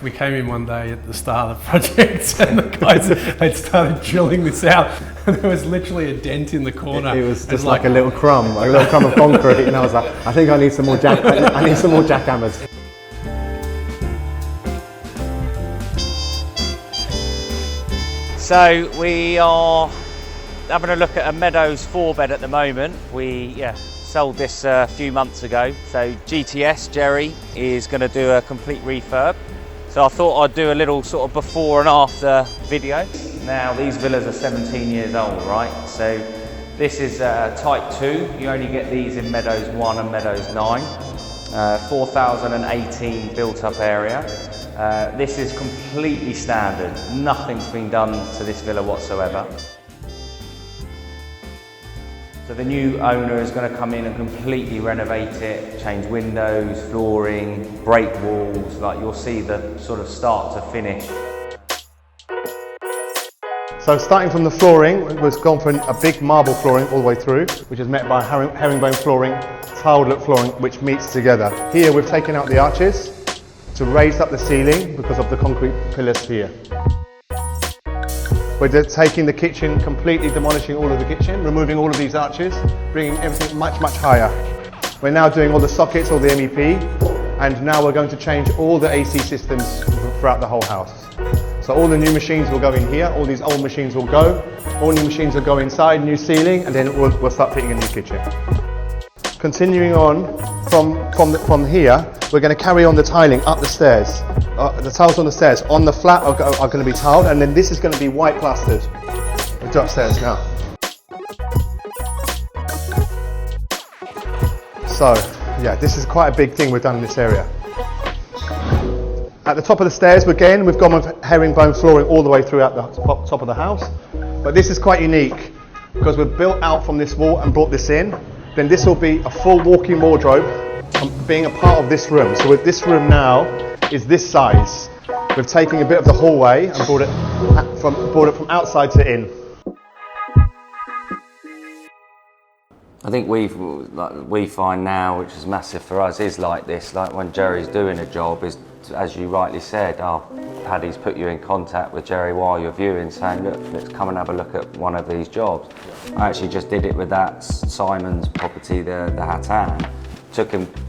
We came in one day at the start of the project and the guys had started drilling this out and there was literally a dent in the corner. It was just like a little crumb of concrete, and I was like, I think I need some more jackhammers. So we are having a look at a Meadows 4-bed at the moment. We sold this a few months ago. So GTS, Jerry, is going to do a complete refurb. So I thought I'd do a little sort of before and after video. Now these villas are 17 years old, right? So this is type 2. You only get these in Meadows 1 and Meadows 9. 4,018 built up area. This is completely standard. Nothing's been done to this villa whatsoever. So the new owner is going to come in and completely renovate it, change windows, flooring, break walls, like you'll see the sort of start to finish. So starting from the flooring, we've gone for a big marble flooring all the way through, which is met by herringbone flooring, tiled look flooring, which meets together. Here we've taken out the arches to raise up the ceiling because of the concrete pillars here. We're taking the kitchen, completely demolishing all of the kitchen, removing all of these arches, bringing everything much, much higher. We're now doing all the sockets, all the MEP, and now we're going to change all the AC systems throughout the whole house. So all the new machines will go in here, all these old machines will go, all new machines will go inside, new ceiling, and then we'll start fitting a new kitchen. Continuing on from here, we're going to carry on the tiling up the stairs. The tiles on the stairs on the flat are going to be tiled, and then this is going to be white plastered. We'll do upstairs now. So yeah, this is quite a big thing we've done in this area. At the top of the stairs, again, we've gone with herringbone flooring all the way throughout the top of the house. But this is quite unique because we've built out from this wall and brought this in. Then this will be a full walk-in wardrobe being a part of this room. So with this room now is this size. We've taken a bit of the hallway and brought it from outside to in. I think we find now, which is massive for us, is like this. Like when Jerry's doing a job, is as you rightly said, Paddy's put you in contact with Jerry while you're viewing, saying, look, let's come and have a look at one of these jobs. I actually just did it with that Simon's property, the Hattan.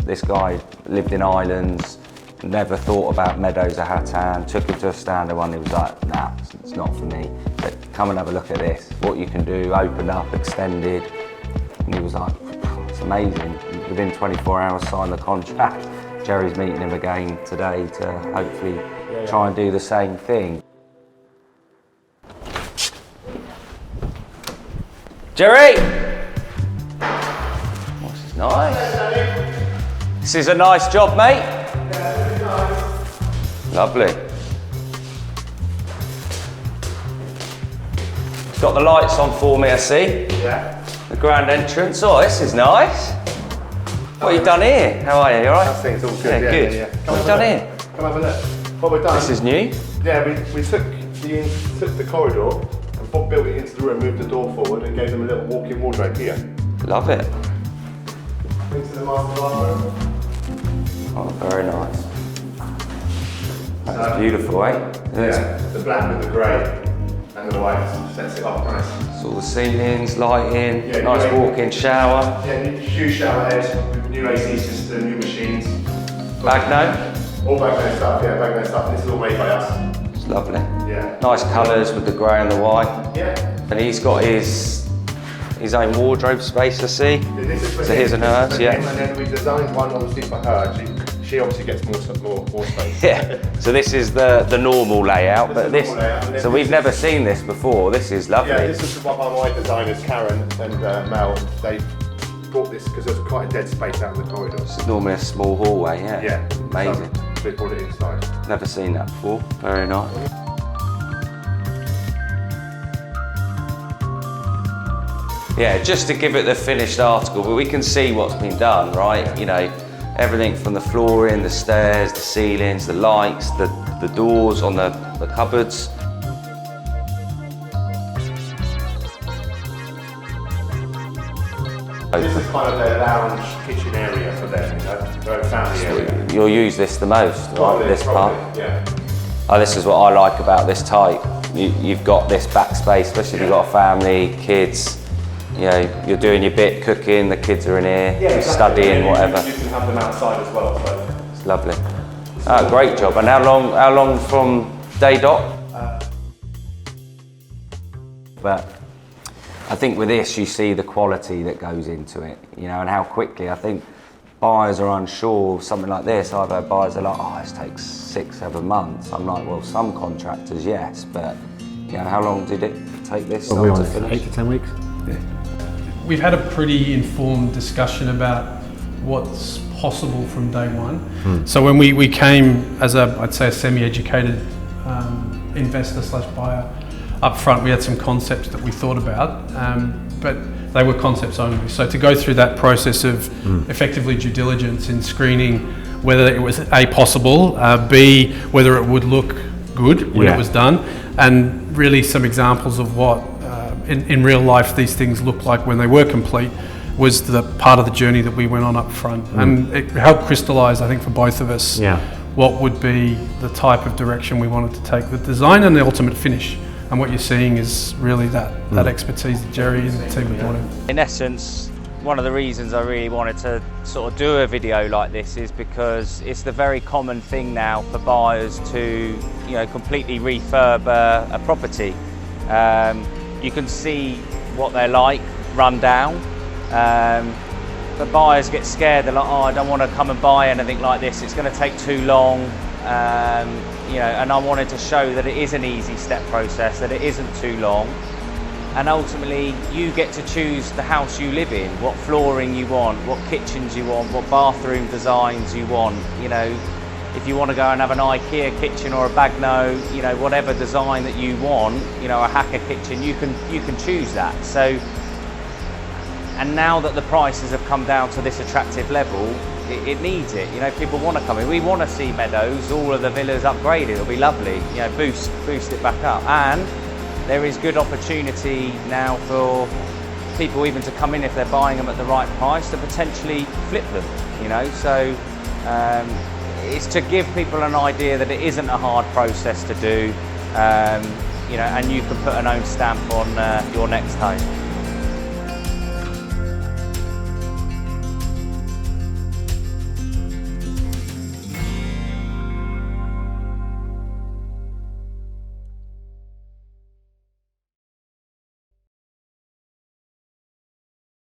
This guy lived in Islands, never thought about Meadows or Hattan, took him to a standard one. He was like, nah, it's not for me. But come and have a look at this, what you can do, open up, extended. And he was like, it's amazing. Within 24 hours, signed the contract. Jerry's meeting him again today to hopefully try and do the same thing. Jerry! Oh, this is nice. This is a nice job, mate. Lovely. It's got the lights on for me, I see. Yeah. The grand entrance. Oh, this is nice. What have you done here? How are you? You alright? How's things? All good. Yeah, good. Yeah. What have you done here? Come have a look. What we've done. This is new. Yeah, we took the corridor and built it into the room, moved the door forward, and gave them a little walk-in wardrobe here. Love it. Into the master bathroom. Oh, very nice. That's beautiful, eh? Yeah, the black with the grey and the white sets it off nice. So all the ceilings, lighting, Yeah, nice great. walk-in shower. Yeah, huge shower head, new AC system, new machines. Bagno. All Bagno stuff, yeah, Bagno stuff. This is all made by us. It's lovely. Yeah. Nice colours with the grey and the white. Yeah. And he's got his own wardrobe space, I see. This is for So him, his and hers, for yeah. him, and then we designed one obviously for her. She obviously gets more space. Yeah. So this is the normal layout, but This is the normal layout, so we've never seen this before. This is lovely. Yeah, this is one of my designers, Karen and Mel. They brought this because there's quite a dead space out in the corridors. It's normally a small hallway, yeah. Yeah. Amazing. So they brought it inside. Never seen that before. Very nice. Yeah, just to give it the finished article, but we can see what's been done, right? You know, everything from the flooring, the stairs, the ceilings, the lights, the doors on the cupboards. This is kind of their lounge kitchen area for them, you know. Very family area. You'll use this the most, right? This part. Yeah. Oh, this is what I like about this type. You've got this backspace, especially if you've got a family, kids. You know, you're doing your bit, cooking, the kids are in here, studying, whatever. You can have them outside as well. So. It's lovely. Oh, great job. And how long from day dot? But I think with this, you see the quality that goes into it, you know, and how quickly. I think buyers are unsure of something like this. I've heard buyers are like, oh, this takes 6-7 months. I'm like, well, some contractors, yes, but you know, how long did it take this? Probably start to finish? 8 to 10 weeks. Yeah. We've had a pretty informed discussion about what's possible from day one. So when we came as I'd say a semi-educated investor / buyer up front, we had some concepts that we thought about, but they were concepts only. So to go through that process of effectively due diligence in screening whether it was A, possible, B, whether it would look good when it was done, and really some examples of what in real life these things look like when they were complete was the part of the journey that we went on up front. And it helped crystallise, I think, for both of us what would be the type of direction we wanted to take the design and the ultimate finish. And what you're seeing is really that expertise that Jerry and the team have brought in. In essence, one of the reasons I really wanted to sort of do a video like this is because it's the very common thing now for buyers to, you know, completely refurb a property. You can see what they're like run down, but buyers get scared. They're like, oh, I don't want to come and buy anything like this. It's going to take too long. You know, and I wanted to show that it is an easy step process, that it isn't too long, and ultimately you get to choose the house you live in, what flooring you want, what kitchens you want, what bathroom designs you want. You know, if you want to go and have an IKEA kitchen or a Bagno, you know, whatever design that you want, you know, a Hacker kitchen, you can choose that. So, and now that the prices have come down to this attractive level, it needs it. You know, people want to come in. We want to see Meadows, all of the villas upgraded. It'll be lovely. You know, boost it back up. And there is good opportunity now for people even to come in if they're buying them at the right price to potentially flip them. You know, so it's to give people an idea that it isn't a hard process to do. You know, and you can put an own stamp on your next home.